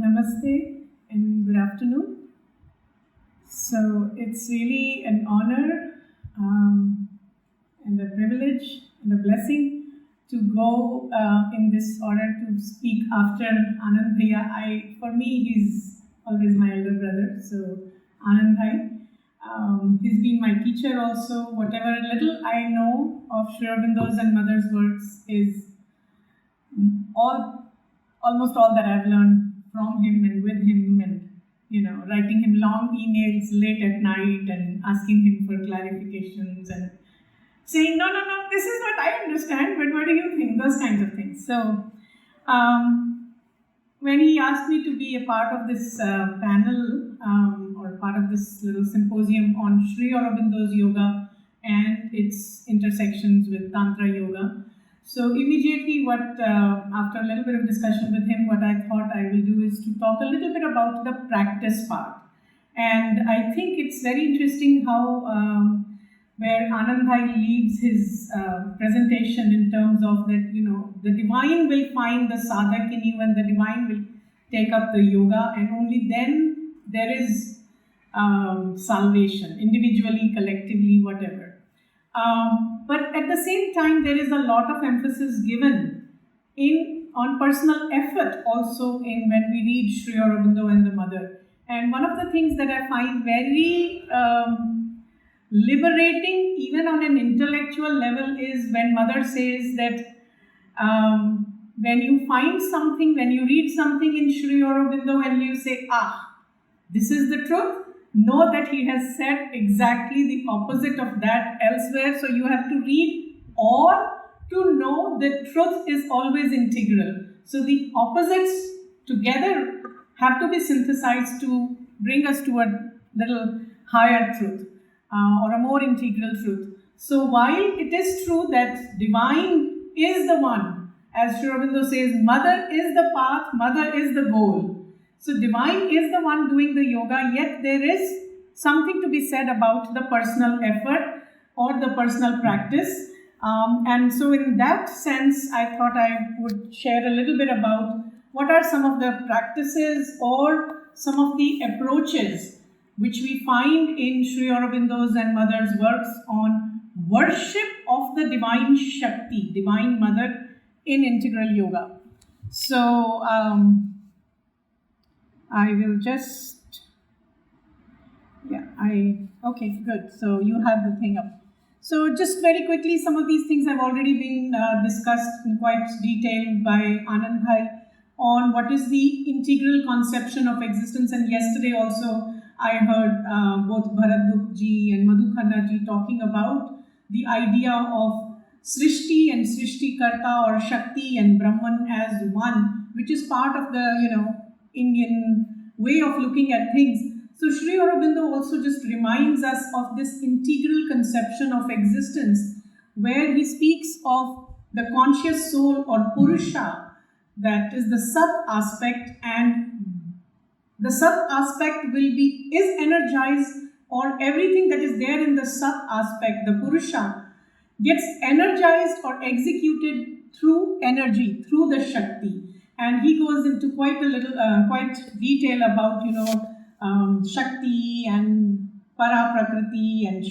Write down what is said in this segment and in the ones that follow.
Namaste and good afternoon. So it's really an honor and a privilege and a blessing to go in this order to speak after Anand Bhaiya. For me, he's always my elder brother. So Anand Bhai, he's been my teacher also. Whatever little I know of Sri Aurobindo's and Mother's works is almost all that I've learned from him and with him, and writing him long emails late at night and asking him for clarifications and saying, no, this is what I understand, but what do you think? Those kinds of things. So when he asked me to be a part of this panel or part of this little symposium on Sri Aurobindo's yoga and its intersections with Tantra yoga, so immediately after a little bit of discussion with him, what I thought I will do is to talk a little bit about the practice part. And I think it's very interesting how where Anand Bhai leaves his presentation in terms of that, the divine will find the sadhak in you and the divine will take up the yoga, and only then there is salvation, individually, collectively, whatever. But at the same time, there is a lot of emphasis given on personal effort also when we read Sri Aurobindo and the Mother. And one of the things that I find very liberating, even on an intellectual level, is when Mother says that when you find something, when you read something in Sri Aurobindo and you say, this is the truth, know that he has said exactly the opposite of that elsewhere. So you have to read or to know that truth is always integral. So the opposites together have to be synthesized to bring us to a little higher truth or a more integral truth. So while it is true that divine is the one, as Sri Aurobindo says, Mother is the path, Mother is the goal. So divine is the one doing the yoga, yet there is something to be said about the personal effort or the personal practice. And so in that sense, I thought I would share a little bit about what are some of the practices or some of the approaches which we find in Sri Aurobindo's and Mother's works on worship of the divine Shakti, divine Mother in integral yoga. So I will just, okay, good. So you have the thing up. So just very quickly, some of these things have already been discussed in quite detail by Anand Bhai on what is the integral conception of existence. And yesterday also, I heard both Bharat Gupta ji and Madhu Khanna ji talking about the idea of Srishti and Srishti Karta, or Shakti and Brahman as one, which is part of the, Indian way of looking at things. So Sri Aurobindo also just reminds us of this integral conception of existence, where he speaks of the conscious soul or Purusha, that is the Sat aspect, and the Sat aspect is energized, or everything that is there in the Sat aspect, the Purusha, gets energized or executed through energy, through the Shakti. And he goes into quite detail about, Shakti and Para Prakriti, and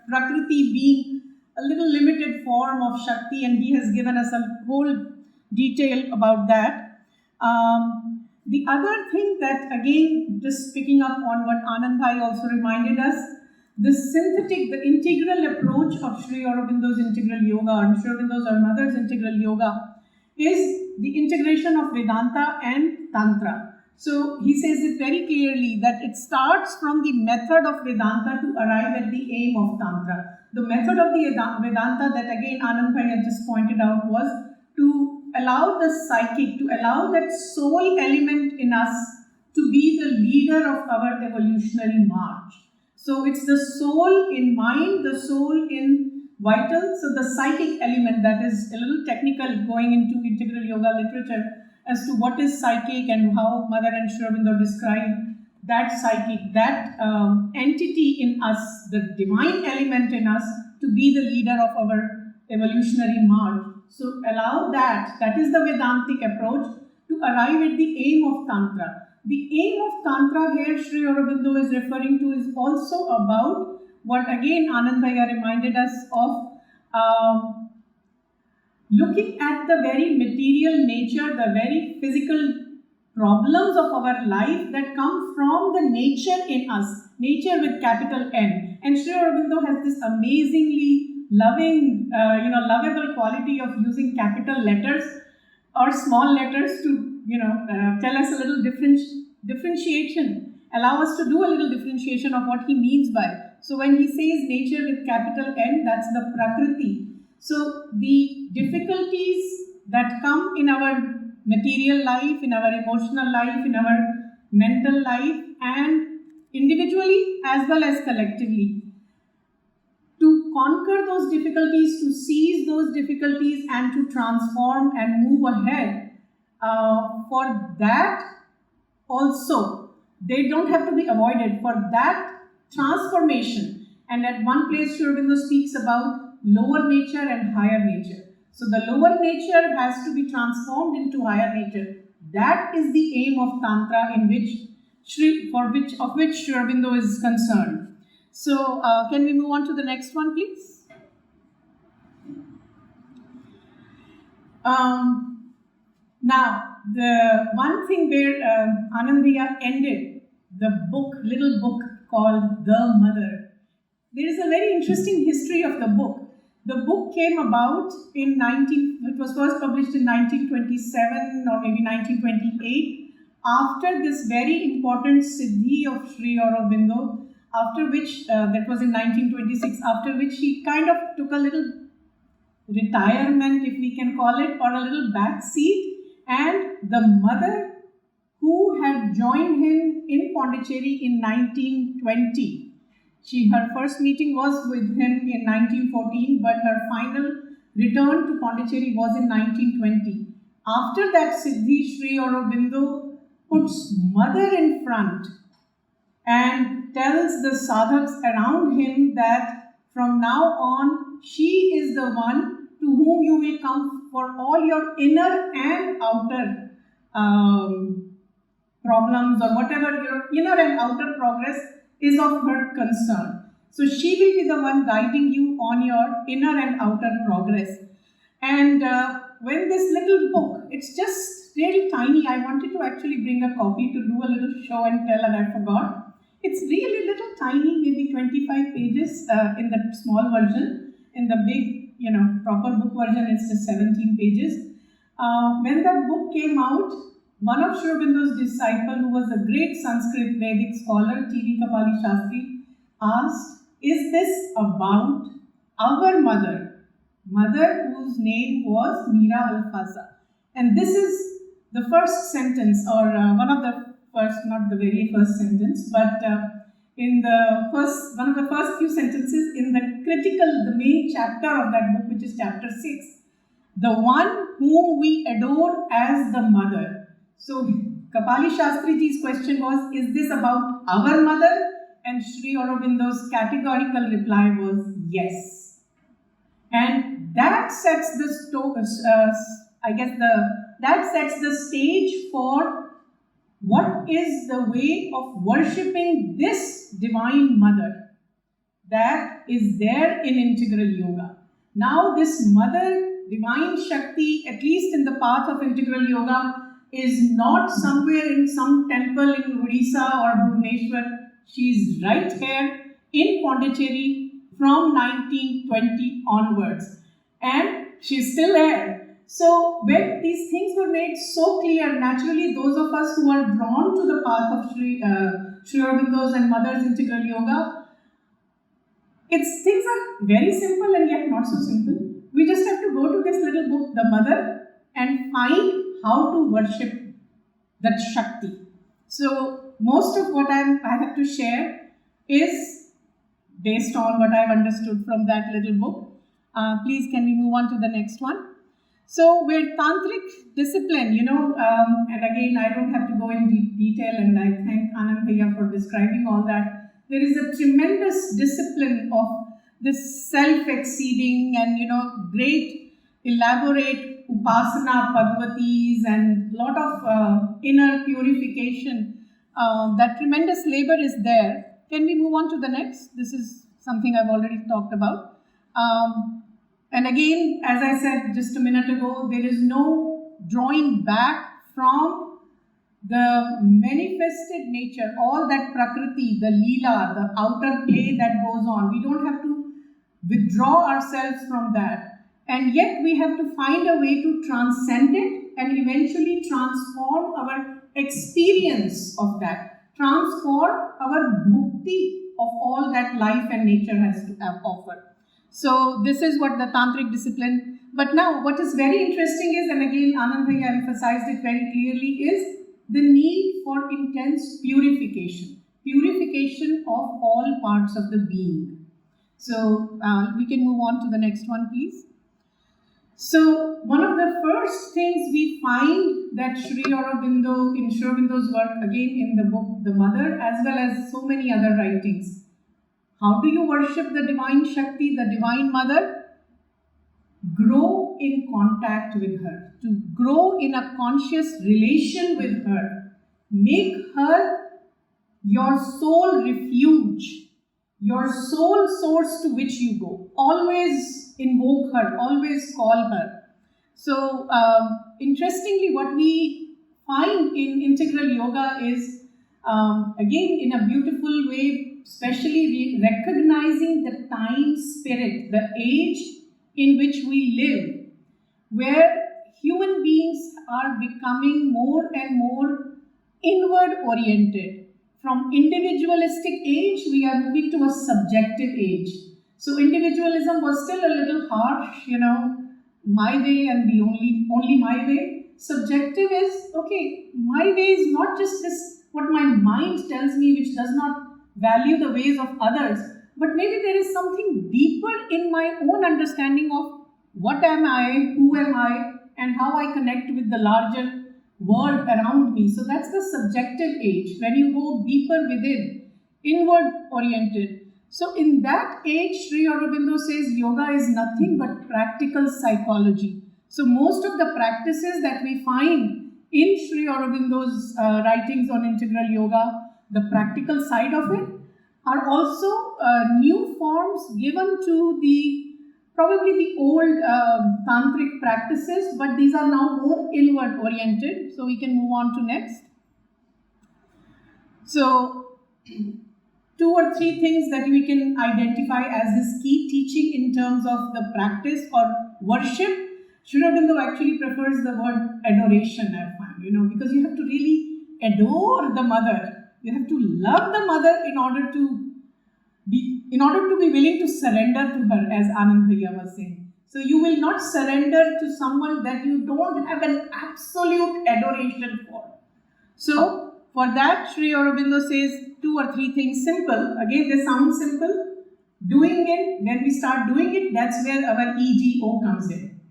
Prakriti being a little limited form of Shakti, and he has given us a whole detail about that. The other thing that, again, just picking up on what Anand Bhai also reminded us, the integral approach of Sri Aurobindo's integral yoga, or Sri Aurobindo's or Mother's integral yoga, is the integration of Vedanta and Tantra. So he says it very clearly that it starts from the method of Vedanta to arrive at the aim of Tantra. The method of the Vedanta that, again, Anand Bhai had just pointed out, was to allow the psychic, to allow that soul element in us to be the leader of our evolutionary march. So it's the soul in mind, the soul in vital. So the psychic element, that is a little technical, going into integral yoga literature as to what is psychic and how Mother and Sri Aurobindo describe that psychic, that entity in us, the divine element in us, to be the leader of our evolutionary march. So allow that is the Vedantic approach, to arrive at the aim of Tantra. the aim of Tantra here, Sri Aurobindo is referring to, is also about what again Anand Bhaiya reminded us of, looking at the very material nature, the very physical problems of our life that come from the nature in us, nature with capital N. And Sri Aurobindo has this amazingly loving, lovable quality of using capital letters or small letters to, tell us a little differentiation, allow us to do a little differentiation of what he means by. So when he says nature with capital N, that's the Prakriti. So the difficulties that come in our material life, in our emotional life, in our mental life, and individually as well as collectively, to conquer those difficulties, to seize those difficulties, and to transform and move ahead. For that also, they don't have to be avoided. For that transformation, and at one place Sri Aurobindo speaks about lower nature and higher nature. So the lower nature has to be transformed into higher nature. That is the aim of Tantra, of which Sri Aurobindo is concerned. So can we move on to the next one, please? Now, the one thing where Anand Bhaiya ended the little book called The Mother. There is a very interesting history of the book. The book came about it was first published in 1927 or maybe 1928, after this very important Siddhi of Sri Aurobindo, after which, that was in 1926, after which he kind of took a little retirement, if we can call it, or a little back seat, and the mother who had joined him in Pondicherry in 1920. Her first meeting was with him in 1914, but her final return to Pondicherry was in 1920. After that Siddhi, Sri Aurobindo puts mother in front and tells the sadhaks around him that from now on, she is the one to whom you may come for all your inner and outer problems, or whatever your inner and outer progress is of her concern. So she will be the one guiding you on your inner and outer progress. And when this little book, it's just really tiny. I wanted to actually bring a copy to do a little show and tell, and I forgot. It's really little tiny, maybe 25 pages in the small version. In the big, proper book version, it's just 17 pages. When the book came out, one of Sri Aurobindo's disciples, who was a great Sanskrit Vedic scholar, T.V. Kapali Shastri, asked, is this about our mother whose name was Mehra Alfaza? And this is the first sentence, or one of the first, not the very first sentence, but one of the first few sentences in the main chapter of that book, which is chapter 6. The one whom we adore as the mother. So, Kapali Shastriji's question was, is this about our mother? And Sri Aurobindo's categorical reply was, yes. And that sets the stage for what is the way of worshipping this divine mother that is there in integral yoga. Now, this mother, divine Shakti, at least in the path of integral yoga, is not somewhere in some temple in Odisha or Bhubaneswar. She is right here in Pondicherry from 1920 onwards. And she's still there. So when these things were made so clear, naturally those of us who are drawn to the path of Sri Aurobindo's and Mother's integral yoga, things are very simple and yet not so simple. We just have to go to this little book, The Mother, and find how to worship that Shakti. So most of what I have to share is based on what I've understood from that little book. Please, can we move on to the next one? So with tantric discipline, and again, I don't have to go in detail, and I thank Anand Bhaiya for describing all that. There is a tremendous discipline of this self-exceeding and, great, elaborate upasana padvatis and lot of inner purification, that tremendous labor is there. Can we move on to the next? This is something I've already talked about. And again, as I said just a minute ago, there is no drawing back from the manifested nature, all that Prakriti, the Leela, the outer play that goes on. We don't have to withdraw ourselves from that. And yet we have to find a way to transcend it and eventually transform our experience of that, transform our bhukti of all that life and nature has to offer. So this is what the tantric discipline. But now what is very interesting is, and again Anand Bhai emphasized it very clearly, is the need for intense purification. Purification of all parts of the being. So we can move on to the next one, please. So one of the first things we find that Sri Aurobindo, in Sri Aurobindo's work, again in the book The Mother, as well as so many other writings, how do you worship the divine Shakti, the divine mother? Grow in contact with her, to grow in a conscious relation with her. Make her your sole refuge, your sole source to which you go. Always invoke her, always call her. So, interestingly, what we find in integral yoga is, again, in a beautiful way, especially recognizing the time spirit, the age in which we live, where human beings are becoming more and more inward oriented. From individualistic age, we are moving to a subjective age. So individualism was still a little harsh, my way and the only my way. Subjective is, okay, my way is not just this, what my mind tells me, which does not value the ways of others, but maybe there is something deeper in my own understanding of what am I, who am I, and how I connect with the larger world around me. So that's the subjective age, when you go deeper within, inward oriented. So in that age, Sri Aurobindo says yoga is nothing but practical psychology. So most of the practices that we find in Sri Aurobindo's writings on integral yoga, the practical side of it, are also new forms given to probably the old tantric practices, but these are now more inward oriented. So we can move on to next. So 2 or 3 things that we can identify as this key teaching in terms of the practice or worship. Sri Aurobindo actually prefers the word adoration, I find, because you have to really adore the mother. You have to love the mother in order to be willing to surrender to her, as Anand Bhaiya was saying. So you will not surrender to someone that you don't have an absolute adoration for. So for that, Sri Aurobindo says 2 or 3 things simple. Again, they sound simple. Doing it, when we start doing it, that's where our ego comes in.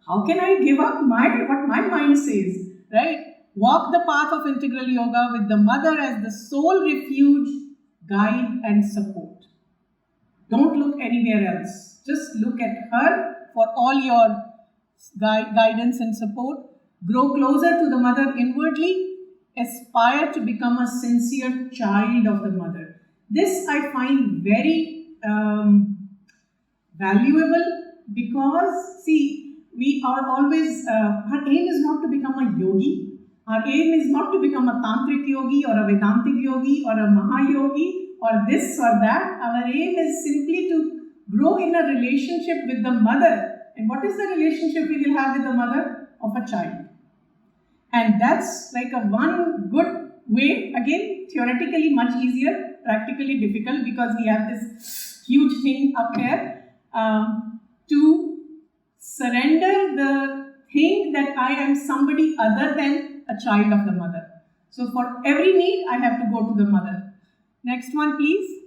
How can I give up what my mind says, right? Walk the path of integral yoga with the mother as the sole refuge, guide and support. Don't look anywhere else. Just look at her for all your guidance and support. Grow closer to the mother inwardly. Aspire to become a sincere child of the mother. This I find very valuable because, see, we are always, our aim is not to become a yogi. Our aim is not to become a tantric yogi or a Vedantic yogi or a Mahayogi or this or that. Our aim is simply to grow in a relationship with the mother. And what is the relationship we will have with the mother? Of a child. And that's like a one good way, again, theoretically much easier, practically difficult because we have this huge thing up here, to surrender the thing that I am somebody other than a child of the mother. So for every need, I have to go to the mother. Next one, please.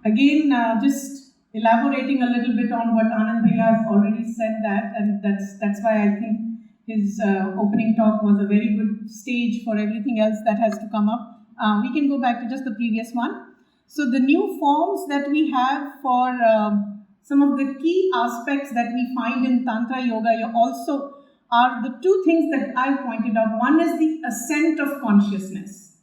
Again, just elaborating a little bit on what Anand Bhaiya has already said that, and that's why I think his opening talk was a very good stage for everything else that has to come up. We can go back to just the previous one. So the new forms that we have for some of the key aspects that we find in Tantra Yoga also are the two things that I pointed out. One is the ascent of consciousness,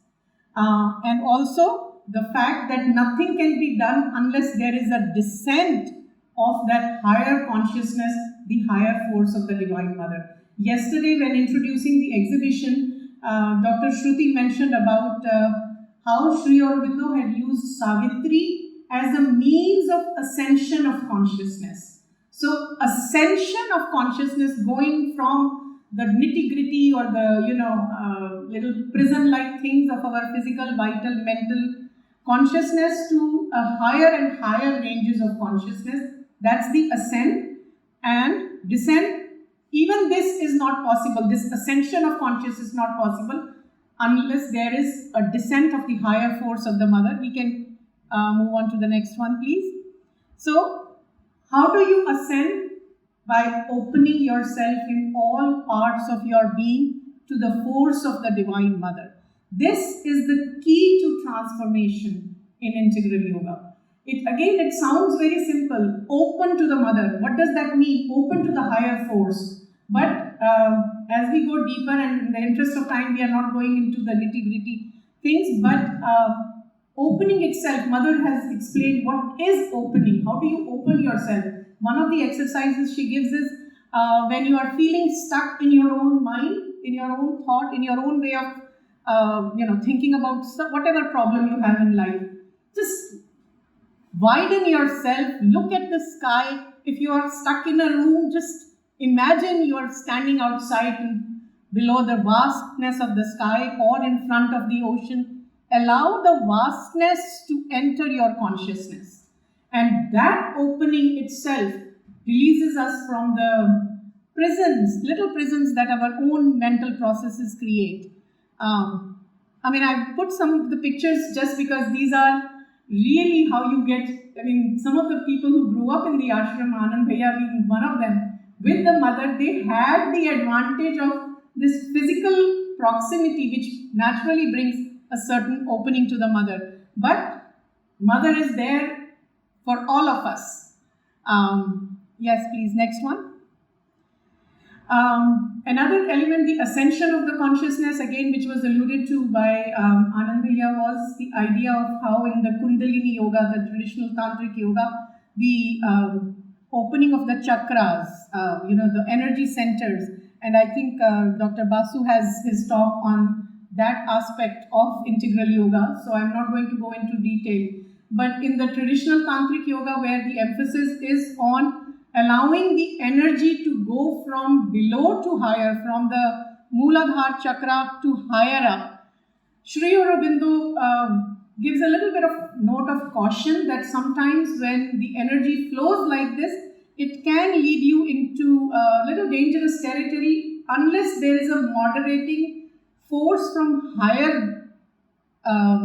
and also the fact that nothing can be done unless there is a descent of that higher consciousness, the higher force of the Divine Mother. Yesterday, when introducing the exhibition, Dr. Shruti mentioned about how Sri Aurobindo had used Savitri as a means of ascension of consciousness. So, ascension of consciousness, going from the nitty-gritty or the little prison-like things of our physical, vital, mental consciousness to a higher and higher ranges of consciousness. That's the ascent. And descent. Even this is not possible. This ascension of consciousness is not possible unless there is a descent of the higher force of the Mother. We can move on to the next one, please. So, how do you ascend? By opening yourself in all parts of your being to the force of the Divine Mother. This is the key to transformation in integral yoga. It sounds very simple. Open to the Mother. What does that mean? Open to the higher force. But as we go deeper, and in the interest of time, we are not going into the nitty-gritty things, but opening itself, Mother has explained what is opening. How do you open yourself? One of the exercises she gives is when you are feeling stuck in your own mind, in your own thought, in your own way of thinking about whatever problem you have in life. Just widen yourself, look at the sky. If you are stuck in a room, just imagine you are standing outside and below the vastness of the sky or in front of the ocean. Allow the vastness to enter your consciousness. And that opening itself releases us from the prisons, little prisons that our own mental processes create. I've put some of the pictures just because these are really how you get, some of the people who grew up in the ashram, Anand Bhaiya being one of them, with the Mother, they had the advantage of this physical proximity, which naturally brings a certain opening to the Mother. But Mother is there for all of us. Yes, please, next one. Another element, the ascension of the consciousness, again, which was alluded to by Anand Bhaiya, was the idea of how in the Kundalini Yoga, the traditional Tantric Yoga, the opening of the chakras, the energy centers. And I think Dr. Basu has his talk on that aspect of integral yoga, so I'm not going to go into detail. But in the traditional Tantric Yoga, where the emphasis is on allowing the energy to go from below to higher, from the Mooladhara chakra to higher up, Sri Aurobindo gives a little bit of note of caution that sometimes when the energy flows like this, it can lead you into a little dangerous territory unless there is a moderating force from higher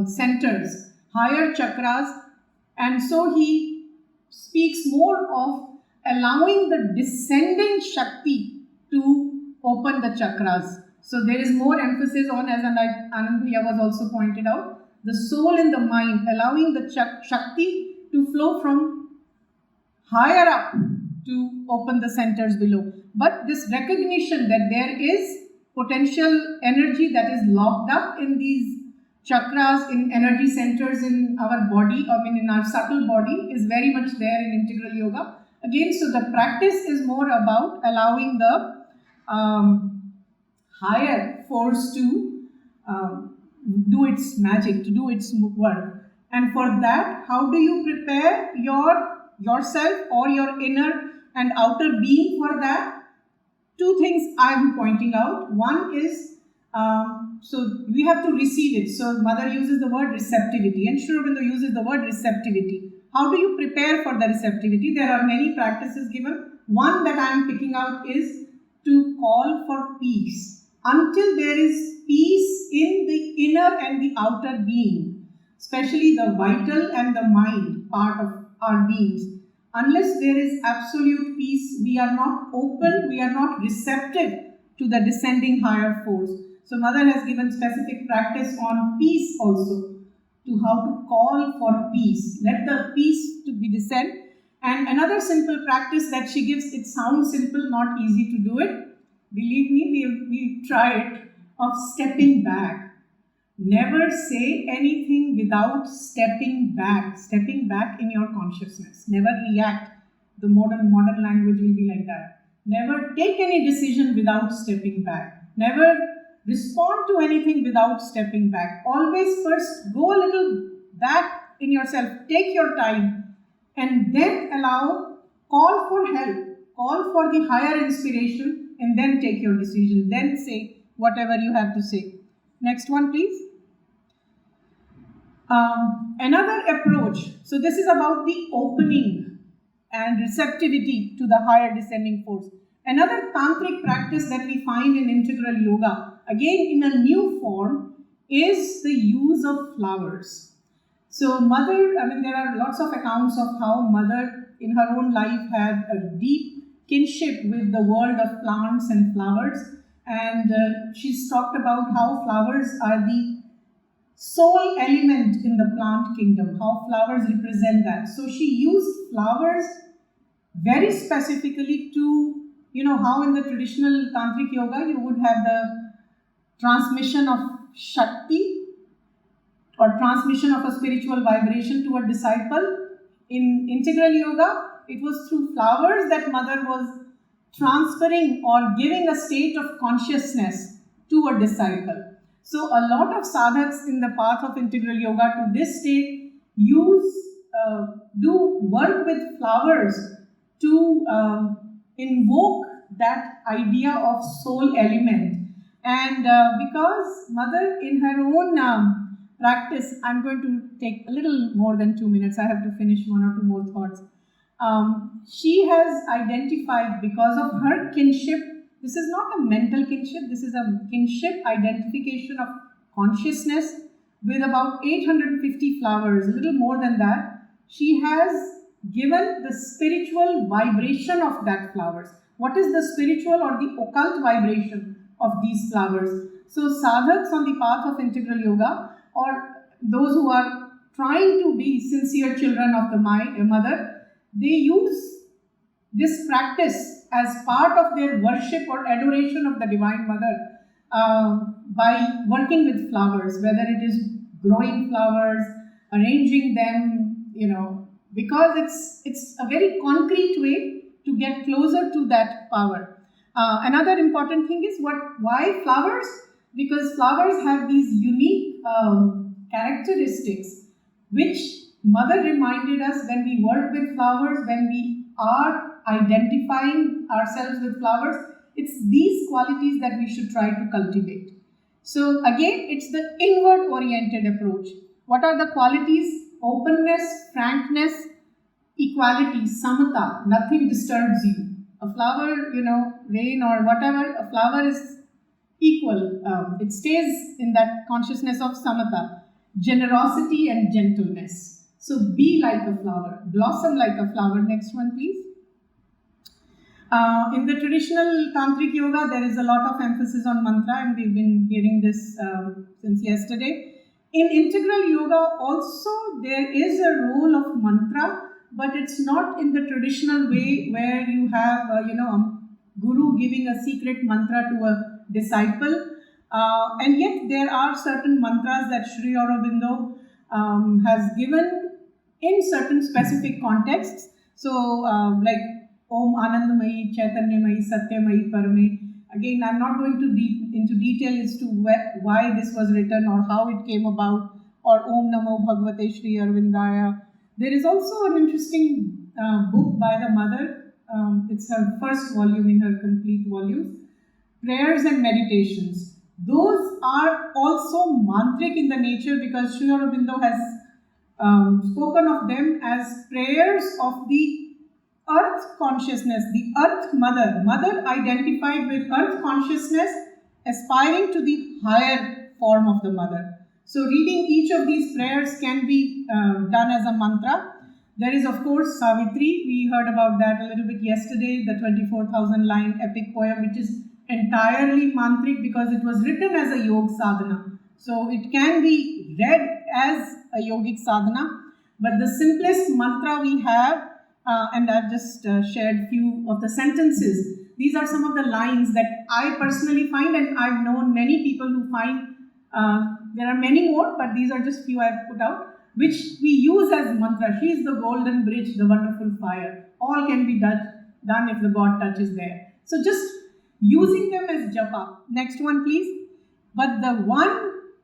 centers, higher chakras. And so he speaks more of allowing the descending Shakti to open the chakras. So there is more emphasis on, as Anand Bhaiya was also pointed out, the soul in the mind, allowing the Shakti to flow from higher up to open the centers below. But this recognition that there is potential energy that is locked up in these chakras, in energy centers in our body, in our subtle body, is very much there in integral yoga. Again, so the practice is more about allowing the higher force to do its magic, to do its work. And for that, how do you prepare yourself or your inner and outer being for that? Two things I am pointing out. One is, so we have to receive it. So Mother uses the word receptivity, and Sri Aurobindo uses the word receptivity. How do you prepare for the receptivity? There are many practices given. One that I am picking out is to call for peace. Until there is peace in the inner and the outer being, especially the vital and the mind part of our beings, unless there is absolute peace, we are not open, we are not receptive to the descending higher force. So Mother has given specific practice on peace also, to how to call for peace. Let the peace to be descend. And another simple practice that she gives, it sounds simple, not easy to do it, believe me, we've tried, of stepping back. Never say anything without stepping back in your consciousness. Never react. The modern language will be like that. Never take any decision without stepping back. Never respond to anything without stepping back. Always first go a little back in yourself. Take your time and then call for help, call for the higher inspiration, and then take your decision. Then say whatever you have to say. Next one, please. Another approach, so this is about the opening and receptivity to the higher descending force. Another tantric practice that we find in integral yoga, again in a new form, is the use of flowers. So Mother, there are lots of accounts of how Mother in her own life had a deep kinship with the world of plants and flowers, and she's talked about how flowers are the soul element in the plant kingdom, how flowers represent that. So she used flowers very specifically to, how in the traditional tantric yoga you would have the transmission of Shakti or transmission of a spiritual vibration to a disciple. In integral yoga, it was through flowers that Mother was transferring or giving a state of consciousness to a disciple. So a lot of sadhaks in the path of integral yoga to this state do work with flowers to invoke that idea of soul element. And because Mother in her own practice, I'm going to take a little more than 2 minutes. I have to finish one or two more thoughts. She has identified, because of her kinship, this is not a mental kinship, this is a kinship identification of consciousness with about 850 flowers, a little more than that. She has given the spiritual vibration of that flowers. What is the spiritual or the occult vibration of these flowers? So sadhaks on the path of integral yoga, or those who are trying to be sincere children of the Mother, they use this practice as part of their worship or adoration of the Divine Mother by working with flowers, whether it is growing flowers, arranging them, because it's a very concrete way to get closer to that power. Another important thing is why flowers? Because flowers have these unique characteristics which Mother reminded us when we work with flowers, when we are identifying ourselves with flowers, it's these qualities that we should try to cultivate. So again, it's the inward oriented approach. What are the qualities? Openness, frankness, equality, samatha, nothing disturbs you. A flower, rain or whatever, a flower is equal. It stays in that consciousness of samatha. Generosity and gentleness. So be like a flower, blossom like a flower. Next one, please. In the traditional tantric yoga, there is a lot of emphasis on mantra, and we've been hearing this since yesterday. In integral yoga also, there is a role of mantra, but it's not in the traditional way where you have, a guru giving a secret mantra to a disciple. And yet there are certain mantras that Sri Aurobindo has given in certain specific contexts. So like Om Anandamayi, Chaitanyamayi, Satyamayi, Parame. Again, I'm not going into detail as to why this was written or how it came about, or Om Namo Bhagavate Sri Arvindaya. There is also an interesting book by the Mother. It's her first volume in her complete volumes, Prayers and Meditations. Those are also mantric in the nature, because Sri Aurobindo has spoken of them as prayers of the earth consciousness, the earth mother identified with earth consciousness, aspiring to the higher form of the mother. So reading each of these prayers can be done as a mantra. There is of course Savitri, we heard about that a little bit yesterday, the 24,000 line epic poem, which is entirely mantric because it was written as a yoga sadhana. So it can be read as a yogic sadhana, but the simplest mantra we have, and I've just shared few of the sentences. These are some of the lines that I personally find, and I've known many people who find, there are many more, but these are just few I've put out, which we use as mantra. She is the golden bridge, the wonderful fire. All can be done if the God touch is there. So just using them as japa. Next one, please. But the one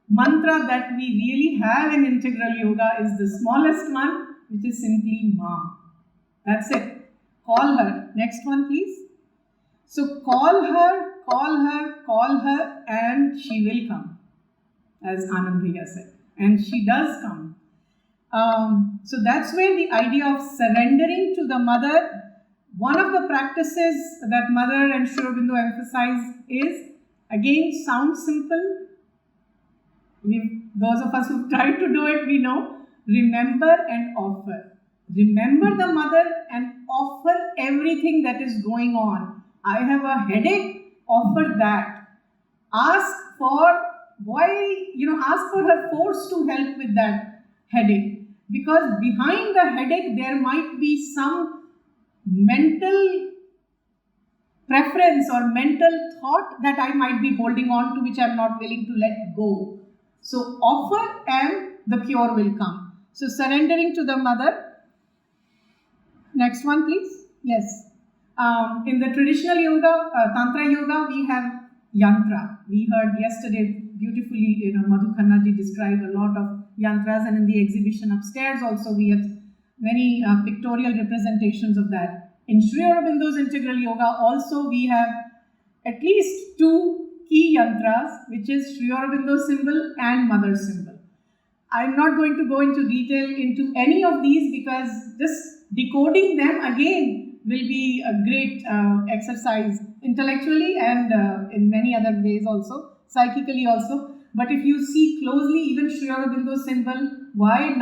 mantra that we really have in integral yoga is the smallest one, which is simply Ma. That's it. Call her. Next one, please. So call her, call her, call her, and she will come, as Anand Bhaiya said. And she does come. So that's where the idea of surrendering to the mother, one of the practices that Mother and Sri Aurobindo emphasize is, again, sounds simple. Those of us who've tried to do it, we know, remember and offer. Remember the mother and offer everything that is going on. I have a headache, offer that. Ask for her force to help with that headache. Because behind the headache, there might be some mental preference or mental thought that I might be holding on to, which I'm not willing to let go. So offer and the cure will come. So surrendering to the mother. Next one, please. Yes. In the traditional yoga, Tantra yoga, we have yantra. We heard yesterday beautifully, Madhu Khannaji described a lot of yantras, and in the exhibition upstairs also we have many pictorial representations of that. In Sri Aurobindo's integral yoga also we have at least two key yantras, which is Sri Aurobindo symbol and mother symbol. I'm not going to go into detail into any of these because just decoding them again will be a great exercise intellectually and in many other ways also, psychically also. But if you see closely, even Sri Aurobindo symbol, why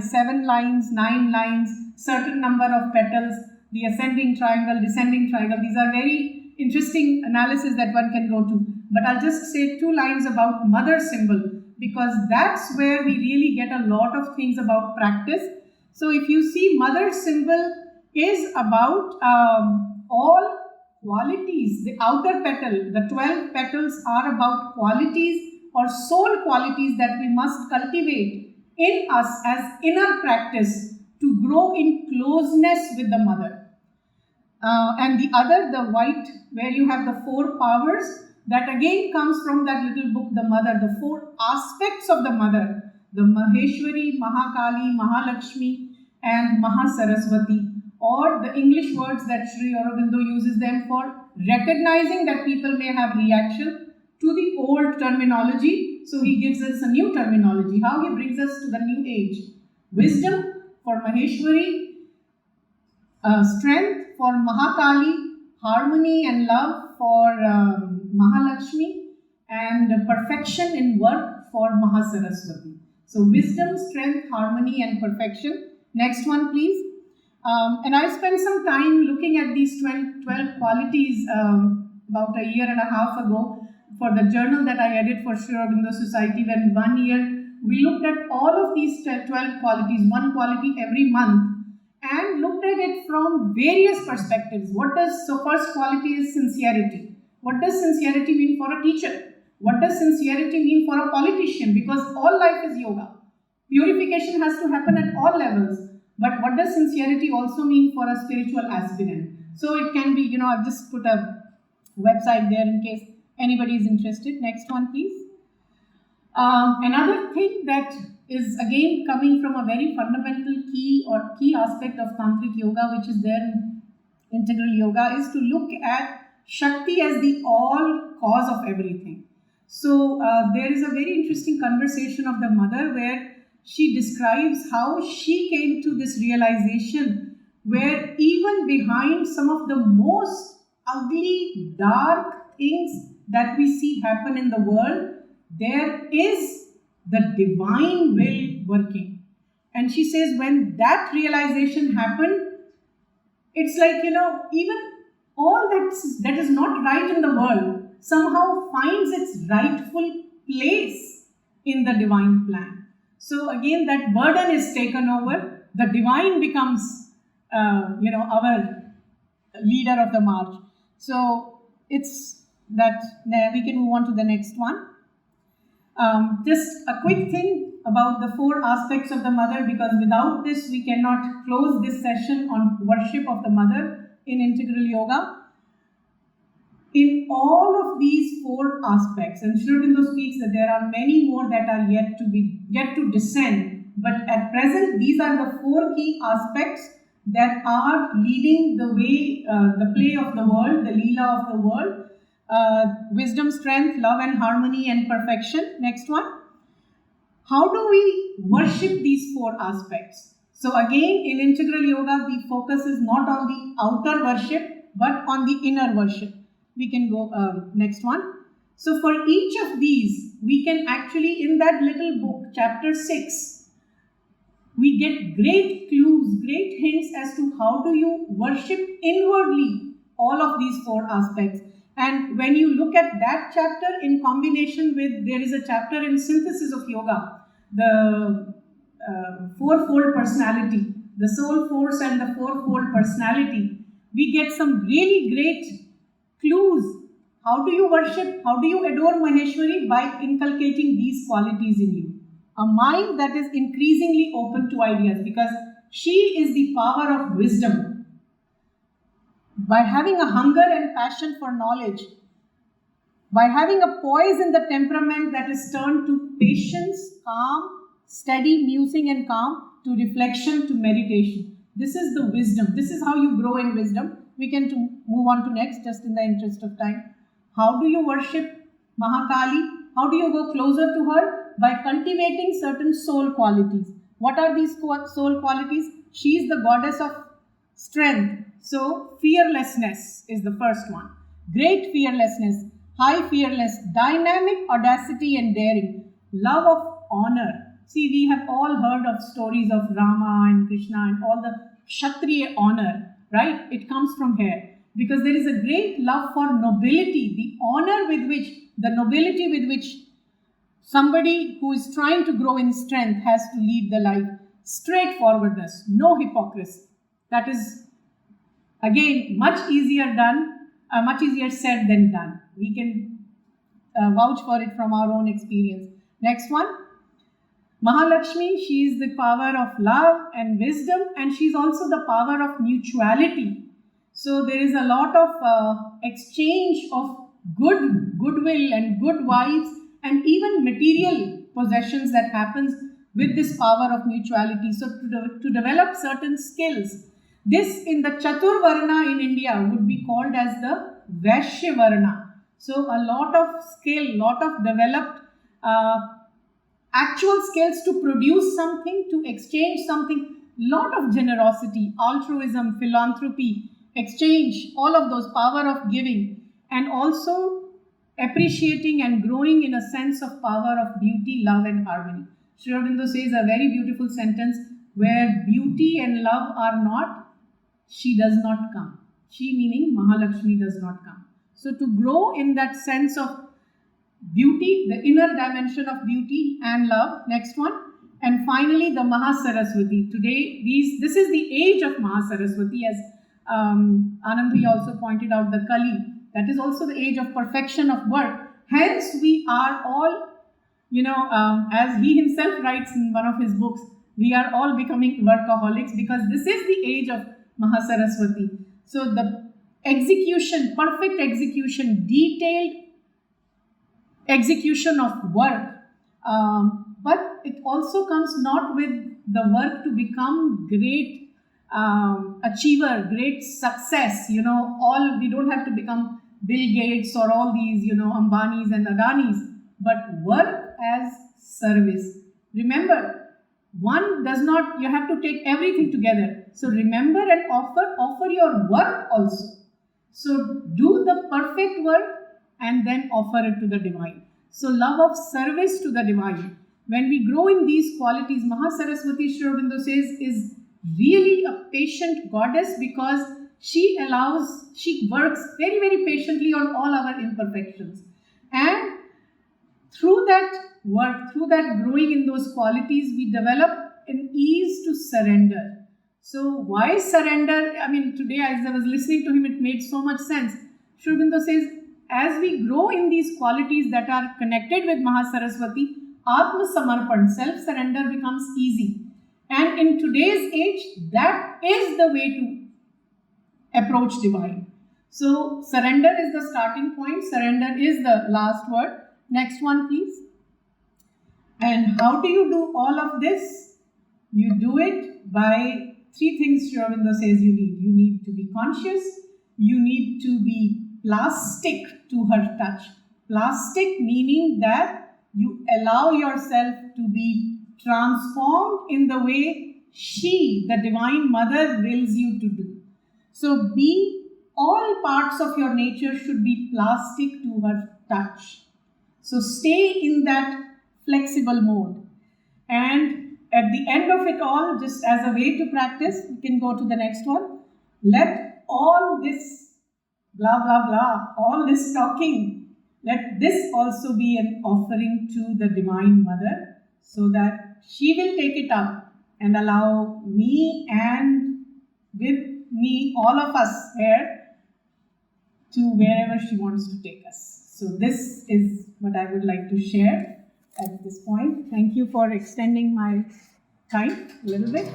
7 lines, 9 lines, certain number of petals, the ascending triangle, descending triangle, these are very interesting analysis that one can go to. But I'll just say 2 lines about mother symbol, because that's where we really get a lot of things about practice. So if you see, mother symbol is about all qualities. The outer petal, the 12 petals are about qualities or soul qualities that we must cultivate in us as inner practice to grow in closeness with the mother. And the other, the white, where you have the 4 powers, that again comes from that little book, The Mother, the 4 aspects of the mother, the Maheshwari, Mahakali, Mahalakshmi, and Mahasaraswati, or the English words that Sri Aurobindo uses them for recognizing that people may have reaction to the old terminology. So he gives us a new terminology, how he brings us to the new age. Wisdom for Maheshwari, strength for Mahakali, harmony and love for Mahalakshmi, and perfection in work for Mahasaraswati. So wisdom, strength, harmony and perfection. Next one, please. And I spent some time looking at these 12 qualities about a year and a half ago for the journal that I edit for Sri Aurobindo Society, when 1 year we looked at all of these 12 qualities, 1 quality every month, and looked at it from various perspectives. So first quality is sincerity. What does sincerity mean for a teacher? What does sincerity mean for a politician? Because all life is yoga. Purification has to happen at all levels. But what does sincerity also mean for a spiritual aspirant? So it can be, I've just put a website there in case anybody is interested. Next one, please. Another thing that is again coming from a very fundamental key aspect of Tantric Yoga, which is there in Integral Yoga, is to look at Shakti as the all cause of everything. So there is a very interesting conversation of the mother where she describes how she came to this realization where even behind some of the most ugly, dark things that we see happen in the world, there is the divine will working. And she says when that realization happened, it's like, even all that is not right in the world somehow finds its rightful place in the divine plan. So again, that burden is taken over. The divine becomes, our leader of the march. So it's that. We can move on to the next one. Just a quick thing about the 4 aspects of the mother, because without this we cannot close this session on worship of the mother in integral yoga. In all of these 4 aspects, and Sri Aurobindo speaks that there are many more that are yet to descend, but at present these are the 4 key aspects that are leading the way, the play of the world, the leela of the world. Wisdom, strength, love and harmony and perfection. Next one. How do we worship these 4 aspects? So again, in integral yoga, the focus is not on the outer worship, but on the inner worship. We can go next one. So for each of these, we can actually, in that little book, chapter 6, we get great clues, great hints as to how do you worship inwardly all of these 4 aspects. And when you look at that chapter in combination with, there is a chapter in Synthesis of Yoga, the fourfold personality, the soul force and the fourfold personality, we get some really great clues. How do you worship? How do you adore Maheshwari? By inculcating these qualities in you. A mind that is increasingly open to ideas, because she is the power of wisdom. By having a hunger and passion for knowledge, by having a poise in the temperament that is turned to patience, calm, steady musing and calm, to reflection, to meditation. This is the wisdom. This is how you grow in wisdom. We can move on to next, just in the interest of time. How do you worship Mahakali? How do you go closer to her? By cultivating certain soul qualities. What are these soul qualities? She is the goddess of strength. So fearlessness is the first one. Great fearlessness, high fearlessness, dynamic audacity and daring, love of honor. See, we have all heard of stories of Rama and Krishna and all the Kshatriya honor, right? It comes from here. Because there is a great love for nobility, the honor with which, the nobility with which somebody who is trying to grow in strength has to lead the life. Straightforwardness, no hypocrisy. That is, again, much easier said than done. We can vouch for it from our own experience. Next one. Mahalakshmi, she is the power of love and wisdom, and she is also the power of mutuality. So there is a lot of exchange of goodwill and good vibes and even material possessions that happens with this power of mutuality. So to develop certain skills, this in the Chatur Varna in India would be called as the Vaishya Varna. So a lot of skill, lot of developed actual skills to produce something, to exchange something, lot of generosity, altruism, philanthropy, exchange, all of those, power of giving, and also appreciating and growing in a sense of power of beauty, love and harmony. Sri Aurobindo says a very beautiful sentence, where beauty and love are not, she does not come. She meaning Mahalakshmi does not come. So to grow in that sense of beauty, the inner dimension of beauty and love. Next one. And finally the Mahasaraswati. Today, this is the age of Mahasaraswati, as Anandri also pointed out, the Kali. That is also the age of perfection of work. Hence we are all, as he himself writes in one of his books, we are all becoming workaholics, because this is the age of Mahasaraswati. So the execution, perfect execution, detailed execution of work, but it also comes not with the work to become great achiever, great success, we don't have to become Bill Gates or all these, Ambanis and Adanis, but work as service. Remember, one does not, you have to take everything together. So remember and offer your work also. So do the perfect work and then offer it to the divine. So love of service to the divine. When we grow in these qualities, Mahasaraswati, Sri Aurobindo says, is really a patient goddess, because she works very, very patiently on all our imperfections. And through that work, through that growing in those qualities, we develop an ease to surrender. So why surrender? I mean, today as I was listening to him, it made so much sense. Sri Aurobindo says, as we grow in these qualities that are connected with Mahasaraswati, Atma Samarpan, self-surrender becomes easy. And in today's age, that is the way to approach divine. So surrender is the starting point. Surrender is the last word. Next one, please. And how do you do all of this? You do it by three things Sri Aurobindo says you need. You need to be conscious. You need to be plastic to her touch. Plastic meaning that you allow yourself to be transformed in the way she, the Divine Mother, wills you to do. So all parts of your nature should be plastic to her touch. So stay in that flexible mode. And at the end of it all, just as a way to practice, you can go to the next one. Let all this blah, blah, blah, all this talking, let this also be an offering to the Divine Mother so that she will take it up and allow me and with me, all of us here, to wherever she wants to take us. So this is what I would like to share at this point. Thank you for extending my time a little bit.